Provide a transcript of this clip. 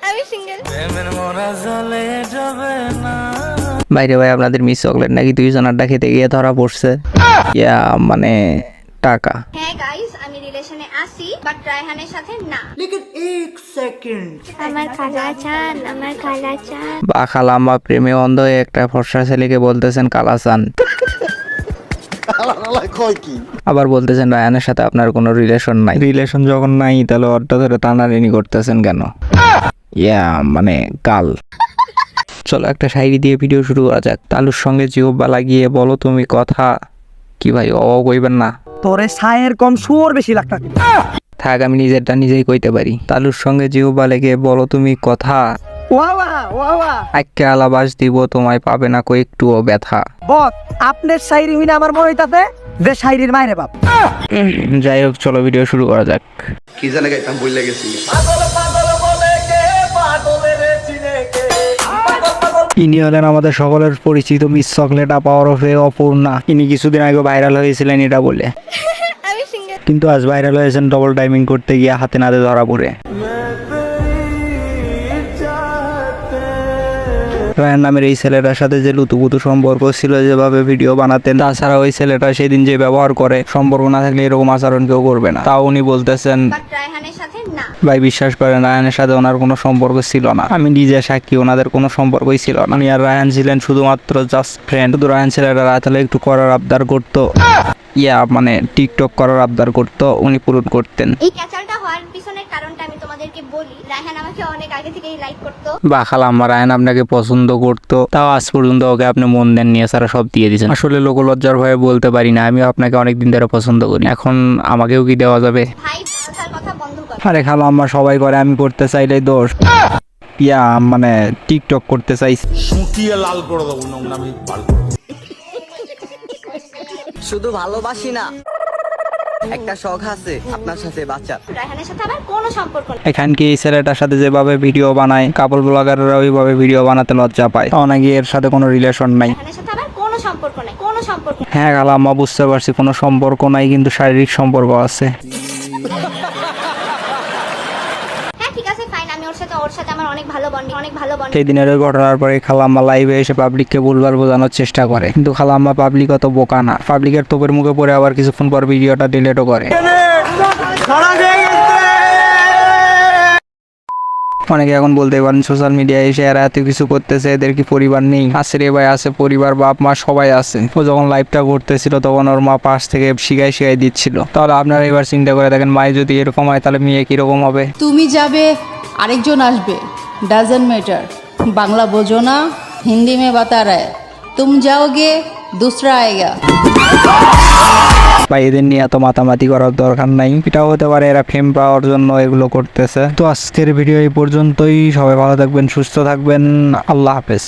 আমি সিঙ্গেল। বাইরে ভাই আপনাদের মিস চকলেট নাকি 2 জন আড্ডা খেতে গিয়ে ধরা পড়ছে। ইয়া মানে টাকা। হ্যাঁ গাইস, আমি রিলেশনে আছি বাট রায়হানের সাথে না। আমার খালা চান, আমার খালা চান। বা খালাম্মা প্রেমে অন্ধ হয়ে একটা ফর্সা ছেলেকে বলতেছেন কালাচান, আবার বলতেছেন রায়ানের সাথে আপনার কোনো রিলেশন নাই। রিলেশন যখন নাই তাহলে অর্ধ ধরে টানাটানি করতেছেন কেন? ইয়া মানে কাল। চলো একটা শায়রি দিয়ে ভিডিও শুরু করা যাক। তালুর সঙ্গে জিহ্বা লাগিয়ে বলো তুমি কথা। কি ভাই কইবেন না? তোরে ছায়ের কম সুর বেশি লাগতা। থাক আমি নিজেরটা নিজেই কইতে পারি। তালুর সঙ্গে জিহ্বা লেগে বলো তুমি কথা। ওয়াওয়া ওয়াওয়া আজকে আলাবাস দিব তোমায় পাবে না কো একটুও ব্যথা। বস আপনার শায়রি হইনা আমার মনে হইতাছে যে শায়রির মায়েরে বাপ। যাই হোক চলো ভিডিও শুরু করা যাক। কি জানে গাইতাম বইলা গেছি। ইনি হলেন আমাদের সকলের পরিচিত মিস চকলেট আপা ওরফে অপূর্ণা। ইনি কিছুদিন আগে ভাইরাল হয়েছিলেন এটা বলে, আমি সিঙ্গেল। কিন্তু আজ ভাইরাল হয়েছেন ডবল টাইমিং করতে গিয়ে হাতে নাতে ধরা পড়ে। রায়ান নামের এই ছেলেটার সাথে যে লুতুপুতু সম্পর্ক ছিল, যেভাবে ভিডিও বানাতেন, তাছাড়া ওই ছেলেটা সেদিন যে ব্যবহার করে, সম্পর্ক না থাকলে এরকম আচরণ কেউ করবে না। তাও উনি বলতেছেন বাট রায়হানের সাথে না। ভাই বিশ্বাস করেন রায়ানের সাথে ওনার কোনো সম্পর্ক ছিল না। আমি নিজে সাক্ষী, ওনাদের কোনো সম্পর্কই ছিল না। উনি আর রায়ান ছিলেন শুধুমাত্র জাস্ট ফ্রেন্ড। শুধু রায়ান ছেলেটা রাতালে একটু করার আবদার করতো, ইয়া মানে টিকটক করার আবদার করতো, উনি পূরণ করতেন। এই ক্যাচালটা হওয়ার পিছনের কারণটা আমি তোমাদেরকে বলি। রায়হান আমাকে অনেক আগে থেকেই লাইক করতো। বা খালাম্মা রায়ান আপনাকে পছন্দ করতো, তাও আজ পর্যন্ত ওকে আপনি মন দেন নিয়ে সারা সব দিয়ে দিয়েছেন। আসলে লোকলজ্জার ভয়ে বলতে পারি না, আমি আপনাকে অনেকদিন ধরে পছন্দ করি। এখন আমাকেও কি দেওয়া যাবে? ভাই তার কথা বন্ধ কর। আরে খালাম্মা সবাই করে, আমি করতে চাইলে দোষ। ইয়া মানে টিকটক করতে চাই। শুকিয়ে লাল করে দেবো, নোংরা আমি পাল করে দেবো। শুধু ভালোবাসি না, একটা শখ আছে আপনার সাথে বাচ্চা। রায়হানের সাথে আমার কোনো সম্পর্ক নেই। এখানকি এই ছেলেটার সাথে যেভাবে ভিডিও বানায়, কাপল ব্লগাররা ওইভাবে ভিডিও বানাতে লজ্জা পায়। তাও নাকি এর সাথে কোনো রিলেশন নাই। রায়হানের সাথে আমার কোনো সম্পর্ক নেই, কোনো সম্পর্ক নেই। হ্যাঁ খালাম্মা বুঝতে পারছি কোনো সম্পর্ক নাই, কিন্তু শারীরিক সম্পর্ক আছে। হ্যাঁ ঠিক আছে ফাইন, আমি ওর সাথে আমার অনেক ভালো বন্ডিং, অনেক ভালো বন্ডিং। সেই দিনের ওই ঘটনার পরে খালাম্মা লাইভে এসে পাবলিককে ভুলবার বোঝানোর চেষ্টা করে, কিন্তু খালাম্মা পাবলিক অত বোকা না। পাবলিকের তোপের মুখে পড়ে আবার কিছুক্ষণ পর ভিডিওটা ডিলিটও করে। অনেকে এখন বলতে পারেন সোশ্যাল মিডিয়ায় এসে এরা এত কিছু করতেছে, এদের কি পরিবার নেই? আছে রে ভাই, আছে পরিবার, বাপ মা সবাই আছে। ও যখন লাইভটা করতেছিল তখন ওর মা পাশ থেকে শিখাই দিচ্ছিল। তাহলে আপনারা এবার চিন্তা করে দেখেন, মাই যদি এরকম হয় তাহলে মেয়ে কিরকম হবে? তুমি যাবে আরেকজন আসবে, ডাজন্ট ম্যাটার। বাংলা বোঝো না, হিন্দি মে বাতা রায়, তুম যাওগে দুসরা আয়েগা। বা এদের নিয়ে এত মাতামাতি করার দরকার নাই। এটাও হতে পারে এরা ফেম পাওয়ার জন্য এগুলো করতেছে। তো আজকের ভিডিও এই পর্যন্তই। সবাই ভালো থাকবেন, সুস্থ থাকবেন, আল্লাহ হাফেজ।